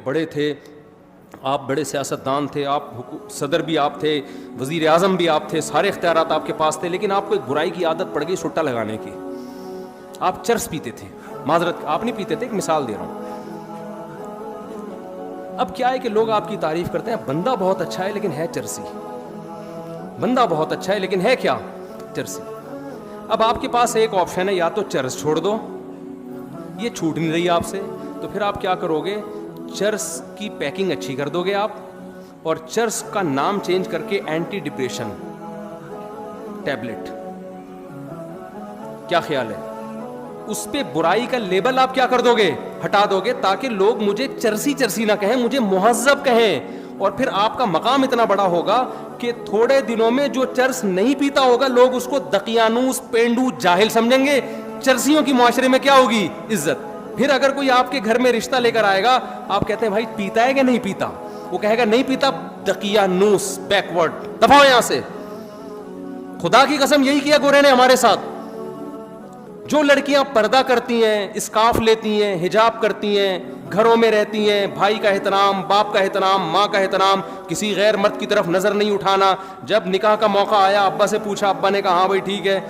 بڑے تھے, آپ بڑے سیاستدان تھے, آپ صدر بھی آپ تھے, وزیر اعظم بھی آپ تھے, سارے اختیارات آپ کے پاس تھے, لیکن آپ کو ایک برائی کی عادت پڑ گئی سٹا لگانے کی. آپ چرس پیتے تھے. معذرت, آپ نہیں پیتے تھے, ایک مثال دے رہا ہوں. اب کیا ہے کہ لوگ آپ کی تعریف کرتے ہیں, بندہ بہت اچھا ہے لیکن ہے چرسی, بندہ بہت اچھا ہے لیکن ہے کیا, چرسی. اب آپ کے پاس ایک آپشن ہے, یا تو چرس چھوڑ دو, یہ چھوٹ نہیں رہی آپ سے, تو پھر آپ کیا کرو گے, چرس کی پیکنگ اچھی کر دو گے آپ, اور چرس کا نام چینج کر کے اینٹی ڈپریشن ٹیبلٹ. کیا خیال ہے؟ اس پہ برائی کا لیبل آپ کیا کر دو گے, ہٹا دو گے, تاکہ لوگ مجھے چرسی چرسی نہ کہیں, مجھے مہذب کہیں. اور پھر آپ کا مقام اتنا بڑا ہوگا کہ تھوڑے دنوں میں جو چرس نہیں پیتا ہوگا لوگ اس کو دقیانوس, پینڈو, جاہل سمجھیں گے. چرسیوں کی معاشرے میں کیا ہوگی, عزت. پھر اگر کوئی آپ کے گھر میں رشتہ لے کر آئے گا, آپ کہتے ہیں بھائی پیتا ہے کہ نہیں پیتا, وہ کہے گا نہیں پیتا, دقیانوس, بیکورڈ, دفعہ یہاں سے. خدا کی قسم یہی کیا گورے نے ہمارے ساتھ. جو لڑکیاں پردہ کرتی ہیں, اسکارف لیتی ہیں, حجاب کرتی ہیں, گھروں میں رہتی ہیں, بھائی کا احترام, باپ کا احترام, ماں کا احترام, کسی غیر مرد کی طرف نظر نہیں اٹھانا, جب نکاح کا موقع آیا ابا سے پوچھا, ابا نے کہا ہاں بھائی ٹھیک ہے,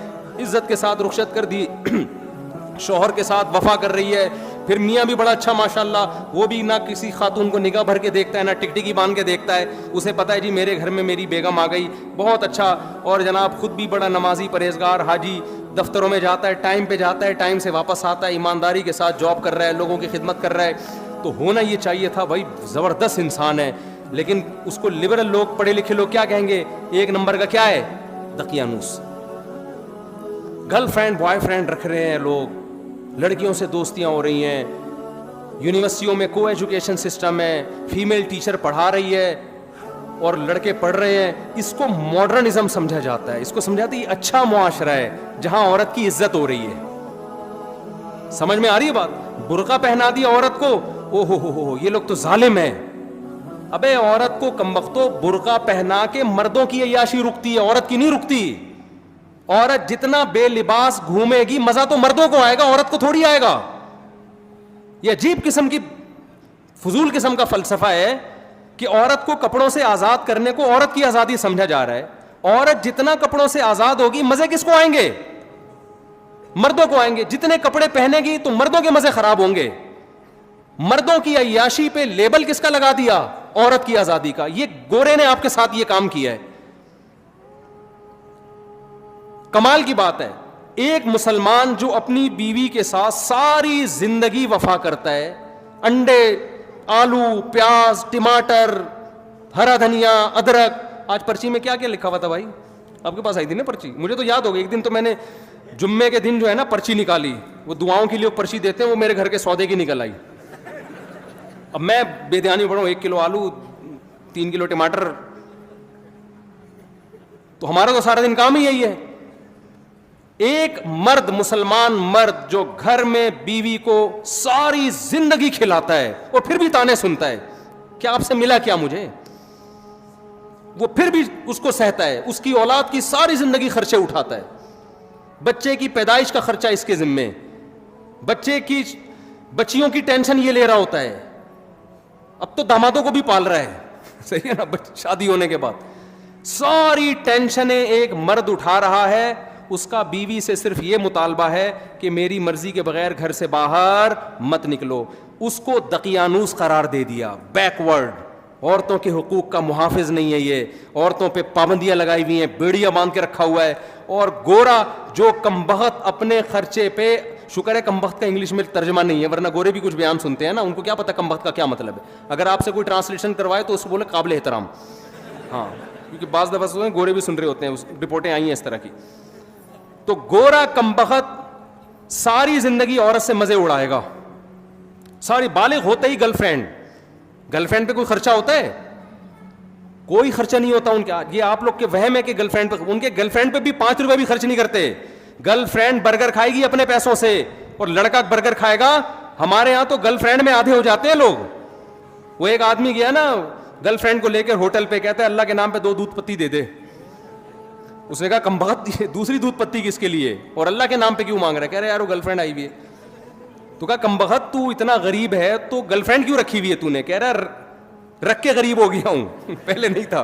عزت کے ساتھ رخصت کر دی, شوہر کے ساتھ وفا کر رہی ہے. پھر میاں بھی بڑا اچھا ماشاءاللہ, وہ بھی نہ کسی خاتون کو نگاہ بھر کے دیکھتا ہے, نہ ٹکٹکی باندھ کے دیکھتا ہے, اسے پتا ہے جی میرے گھر میں میری بیگم آ گئی, بہت اچھا. اور جناب خود بھی بڑا نمازی, پرہیزگار, حاجی, دفتروں میں جاتا ہے, ٹائم پہ جاتا ہے, ٹائم سے واپس آتا ہے, ایمانداری کے ساتھ جاب کر رہا ہے, لوگوں کی خدمت کر رہا ہے. تو ہونا یہ چاہیے تھا بھائی زبردست انسان ہے, لیکن اس کو لبرل لوگ, پڑھے لکھے لوگ کیا کہیں گے, ایک نمبر کا کیا ہے, دقیانوس. گرل فرینڈ بوائے فرینڈ رکھ رہے ہیں لوگ, لڑکیوں سے دوستیاں ہو رہی ہیں, یونیورسٹیوں میں کو ایجوکیشن سسٹم ہے, فیمیل ٹیچر پڑھا رہی ہے اور لڑکے پڑھ رہے ہیں. اس کو ماڈرنزم سمجھا جاتا ہے, اس کو سمجھاتے یہ اچھا معاشرہ ہے جہاں عورت کی عزت ہو رہی ہے. سمجھ میں آ رہی ہے بات؟ برقع پہنا دی عورت کو, او ہو یہ لوگ تو ظالم ہیں. ابے عورت کو کمبختو برقع پہنا کے مردوں کی عیاشی رکتی ہے, عورت کی نہیں رکتی. عورت جتنا بے لباس گھومے گی مزہ تو مردوں کو آئے گا, عورت کو تھوڑی آئے گا. یہ عجیب قسم کی فضول قسم کا فلسفہ ہے کہ عورت کو کپڑوں سے آزاد کرنے کو عورت کی آزادی سمجھا جا رہا ہے. عورت جتنا کپڑوں سے آزاد ہوگی مزے کس کو آئیں گے, مردوں کو آئیں گے. جتنے کپڑے پہنے گی تو مردوں کے مزے خراب ہوں گے. مردوں کی عیاشی پہ لیبل کس کا لگا دیا, عورت کی آزادی کا. یہ گورے نے آپ کے ساتھ یہ کام کیا ہے. کمال کی بات ہے, ایک مسلمان جو اپنی بیوی کے ساتھ ساری زندگی وفا کرتا ہے, انڈے, آلو, پیاز, ٹماٹر, ہرا دھنیا, ادرک. آج پرچی میں کیا کیا لکھا ہوا تھا بھائی, آپ کے پاس آئی تھی نا پرچی, مجھے تو یاد ہو گئی. ایک دن تو میں نے جمعے کے دن جو ہے نا پرچی نکالی, وہ دعاؤں کے لیے پرچی دیتے ہیں, وہ میرے گھر کے سودے کی نکل آئی. اب میں بے دھیانی پڑھوں, 1 کلو آلو, 3 کلو ٹماٹر, تو ہمارا تو سارا دن کام ہی یہی ہے. ایک مرد, مسلمان مرد جو گھر میں بیوی کو ساری زندگی کھلاتا ہے اور پھر بھی تانے سنتا ہے, کیا آپ سے ملا کیا مجھے, وہ پھر بھی اس کو سہتا ہے, اس کی اولاد کی ساری زندگی خرچے اٹھاتا ہے, بچے کی پیدائش کا خرچہ اس کے ذمے, بچے کی بچیوں کی ٹینشن یہ لے رہا ہوتا ہے. اب تو دامادوں کو بھی پال رہا ہے, صحیح ہے نا, شادی ہونے کے بعد ساری ٹینشنیں ایک مرد اٹھا رہا ہے. اس کا بیوی سے صرف یہ مطالبہ ہے کہ میری مرضی کے بغیر گھر سے باہر مت نکلو. اس کو دقیانوس قرار دے دیا, بیکورڈ. عورتوں کے حقوق کا محافظ نہیں ہے یہ, عورتوں پہ پابندیاں لگائی ہوئی ہیں, بیڑیاں باندھ کے رکھا ہوا ہے. اور گورا جو کمبخت اپنے خرچے پہ, شکر ہے کمبخت کا انگلش میں ترجمہ نہیں ہے, ورنہ گورے بھی کچھ بیان سنتے ہیں نا, ان کو کیا پتا کمبخت کا کیا مطلب ہے. اگر آپ سے کوئی ٹرانسلیشن کروائے تو اس کو بولے قابل احترام, ہاں, کیونکہ بعض دفعہ گورے بھی سن رہے ہوتے ہیں, رپورٹیں آئی ہیں اس طرح کی. تو گورا کمبخت ساری زندگی عورت سے مزے اڑائے گا, ساری, بالغ ہوتے ہی گرل فرینڈ پہ کوئی خرچہ ہوتا ہے, کوئی خرچہ نہیں ہوتا ان کے. یہ آپ لوگ کے وہم ہے کہ گرل فرینڈ پہ, ان کے گرل فرینڈ پہ بھی 5 روپے بھی خرچ نہیں کرتے. گرل فرینڈ برگر کھائے گی اپنے پیسوں سے اور لڑکا برگر کھائے گا. ہمارے یہاں تو گرل فرینڈ میں آدھے ہو جاتے ہیں لوگ. وہ ایک آدمی گیا نا گرل فرینڈ کو لے کر ہوٹل پہ, کہتا ہے اللہ کے نام پہ 2 دودھ پتی دے دے. اس نے کہا کمبخت دوسری دودھ پتی کس کے لیے, اور اللہ کے نام پہ کیوں مانگ رہا ہے؟ کہہ رہے یار وہ گرل فرینڈ آئی ہوئی ہے. تو کہا کمبخت تو اتنا غریب ہے تو گرل فرینڈ کیوں رکھی ہوئی ہے تو نے؟ کہہ رہا رکھ کے غریب ہو گیا ہوں پہلے نہیں تھا،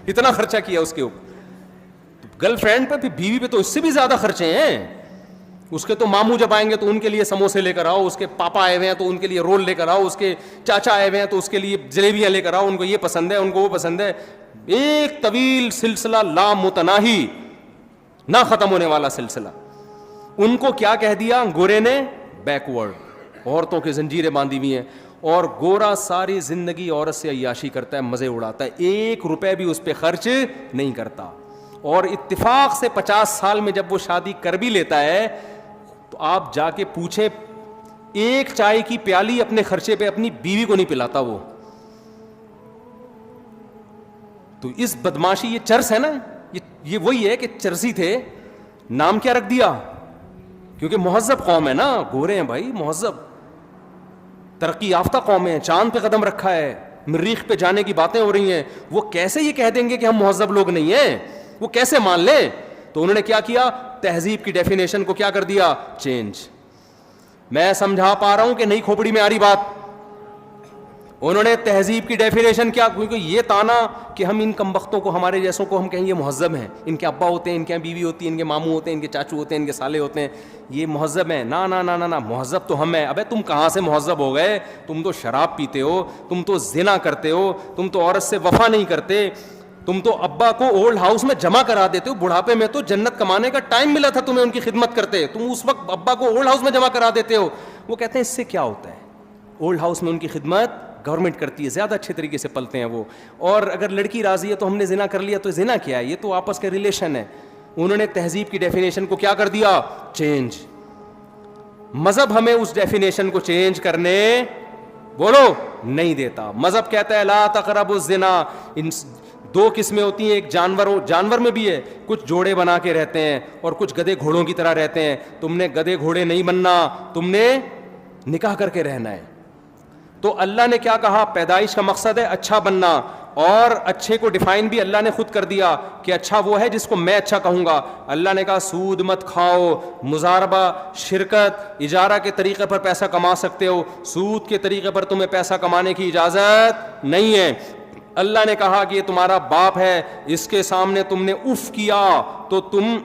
اتنا خرچہ کیا اس کے اوپر۔ گرل فرینڈ پہ پھر بیوی پہ تو اس سے بھی زیادہ خرچے ہیں۔ اس کے تو ماموں جب آئیں گے تو ان کے لیے سموسے لے کر آؤ، اس کے پاپا آئے ہوئے ہیں تو ان کے لیے رول لے کر آؤ، اس کے چاچا آئے ہوئے ہیں تو اس کے لیے جلیبیاں لے کر آؤ، ان کو یہ پسند ہے، ان کو وہ پسند ہے۔ ایک طویل سلسلہ لا متناہی، نہ ختم ہونے والا سلسلہ۔ ان کو کیا کہہ دیا گورے نے؟ بیکورڈ، عورتوں کی زنجیریں باندھی ہوئی ہیں۔ اور گورا ساری زندگی عورت سے عیاشی کرتا ہے، مزے اڑاتا ہے، 1 روپے بھی اس پہ خرچ نہیں کرتا۔ اور اتفاق سے 50 سال میں جب وہ شادی کر بھی لیتا ہے تو آپ جا کے پوچھیں، ایک چائے کی پیالی اپنے خرچے پہ اپنی بیوی کو نہیں پلاتا وہ۔ تو اس بدماشی، یہ چرس ہے نا، یہ وہی ہے کہ چرسی تھے، نام کیا رکھ دیا؟ کیونکہ مہذب قوم ہے نا، گورے ہیں بھائی، مہذب ترقی یافتہ قوم ہے، چاند پہ قدم رکھا ہے، مریخ پہ جانے کی باتیں ہو رہی ہیں، وہ کیسے یہ کہہ دیں گے کہ ہم مہذب لوگ نہیں ہیں؟ وہ کیسے مان لیں؟ تو انہوں نے کیا کیا؟ تہذیب کی ڈیفینیشن کو کیا کر دیا؟ چینج۔ میں سمجھا پا رہا ہوں کہ نہیں کھوپڑی میں آ رہی بات؟ انہوں نے تہذیب کی ڈیفینیشن کیا، کیونکہ یہ تانا کہ ہم ان کمبختوں کو، ہمارے جیسوں کو ہم کہیں یہ مہذب ہیں، ان کے ابا ہوتے ہیں، ان کے یہاں بیوی ہوتی ہے، ان کے ماموں ہوتے ہیں، ان کے چاچو ہوتے ہیں، ان کے سالے ہوتے ہیں، یہ مہذب ہیں۔ نا نا نا نا نا، مہذب تو ہم ہیں۔ ابے تم کہاں سے مہذب ہو گئے؟ تم تو شراب پیتے ہو، تم تو زنا کرتے ہو، تم تو عورت سے وفا نہیں کرتے، تم تو ابا کو اولڈ ہاؤس میں جمع کرا دیتے ہو، بڑھاپے میں تو جنت کمانے کا ٹائم ملا تھا تمہیں ان کی خدمت کرتے، تم اس وقت ابا کو اولڈ ہاؤس میں جمع کرا دیتے ہو۔ وہ کہتے ہیں اس سے کیا ہوتا ہے؟ اولڈ ہاؤس میں ان کی خدمت گورنمنٹ کرتی ہے، زیادہ اچھے طریقے سے پلتے ہیں وہ، اور اگر لڑکی راضی ہے تو ہم نے زنا کر لیا، تو زنا کیا ہے؟ یہ تو آپس کے ریلیشن ہے۔ انہوں نے تہذیب کی ڈیفینیشن کو کیا کر دیا؟ چینج۔ مذہب ہمیں اس ڈیفینیشن کو چینج کرنے بولو نہیں دیتا۔ مذہب کہتا ہے لا تقربوا الزنا۔ دو قسمیں ہوتی ہیں، ایک جانور میں بھی ہے، کچھ جوڑے بنا کے رہتے ہیں اور کچھ گدھے گھوڑوں کی طرح رہتے ہیں۔ تم نے گدھے گھوڑے نہیں بننا، تم نے نکاح کر کے رہنا ہے۔ تو اللہ نے کیا کہا؟ پیدائش کا مقصد ہے اچھا بننا، اور اچھے کو ڈیفائن بھی اللہ نے خود کر دیا کہ اچھا وہ ہے جس کو میں اچھا کہوں گا۔ اللہ نے کہا سود مت کھاؤ، مزاربہ، شرکت، اجارہ کے طریقے پر پیسہ کما سکتے ہو، سود کے طریقے پر تمہیں پیسہ کمانے کی اجازت نہیں ہے۔ اللہ نے کہا کہ یہ تمہارا باپ ہے، اس کے سامنے تم نے اف کیا تو تم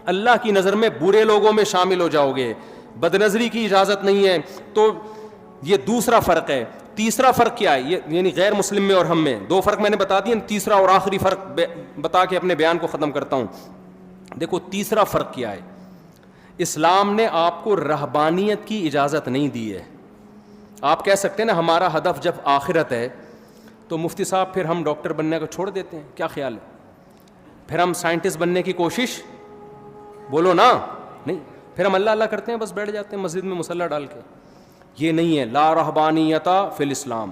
اللہ کی نظر میں برے لوگوں میں شامل ہو جاؤ گے، بد نظری کی اجازت نہیں ہے۔ تو یہ دوسرا فرق ہے۔ تیسرا فرق کیا ہے؟ یہ یعنی غیر مسلم میں اور ہم میں، 2 فرق میں نے بتا دیے، تیسرا اور آخری فرق بتا کے اپنے بیان کو ختم کرتا ہوں۔ دیکھو تیسرا فرق کیا ہے۔ اسلام نے آپ کو رہبانیت کی اجازت نہیں دی ہے۔ آپ کہہ سکتے ہیں نا ہمارا ہدف جب آخرت ہے تو مفتی صاحب پھر ہم ڈاکٹر بننے کو چھوڑ دیتے ہیں، کیا خیال ہے؟ پھر ہم سائنٹسٹ بننے کی کوشش، بولو نا، نہیں، پھر ہم اللہ اللہ کرتے ہیں، بس بیٹھ جاتے ہیں مسجد میں مصلی ڈال کے۔ یہ نہیں ہے، لا رہبانیت فی الاسلام۔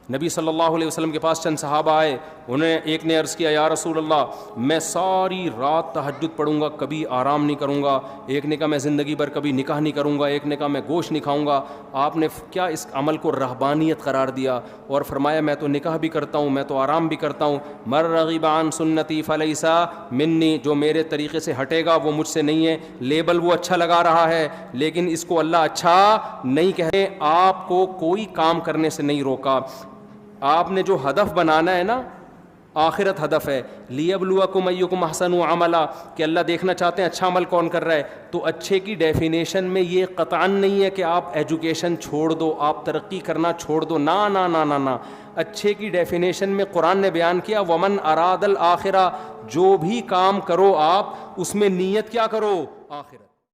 نبی صلی اللہ علیہ وسلم کے پاس چند صحابہ آئے، انہیں ایک نے عرض کیا یا رسول اللہ میں ساری رات تہجد پڑھوں گا، کبھی آرام نہیں کروں گا۔ ایک نے کہا میں زندگی بھر کبھی نکاح نہیں کروں گا، ایک نے کہا میں گوشت نہیں کھاؤں گا۔ آپ نے کیا اس عمل کو رہبانیت قرار دیا اور فرمایا میں تو نکاح بھی کرتا ہوں، میں تو آرام بھی کرتا ہوں۔ مر رغب عن سنتی فلیس منی، جو میرے طریقے سے ہٹے گا وہ مجھ سے نہیں ہے۔ لیبل وہ اچھا لگا رہا ہے لیکن اس کو اللہ اچھا نہیں کہے۔ آپ کو کوئی کام کرنے سے نہیں روکا۔ آپ نے جو ہدف بنانا ہے نا، آخرت ہدف ہے، لیبلوکم ایکم احسن عملا، کہ اللہ دیکھنا چاہتے ہیں اچھا عمل کون کر رہا ہے۔ تو اچھے کی ڈیفینیشن میں یہ قطعاً نہیں ہے کہ آپ ایجوکیشن چھوڑ دو، آپ ترقی کرنا چھوڑ دو، نا نا نا نا نا۔ اچھے کی ڈیفینیشن میں قرآن نے بیان کیا ومن اراد الآخرہ، جو بھی کام کرو آپ اس میں نیت کیا کرو؟ آخرت۔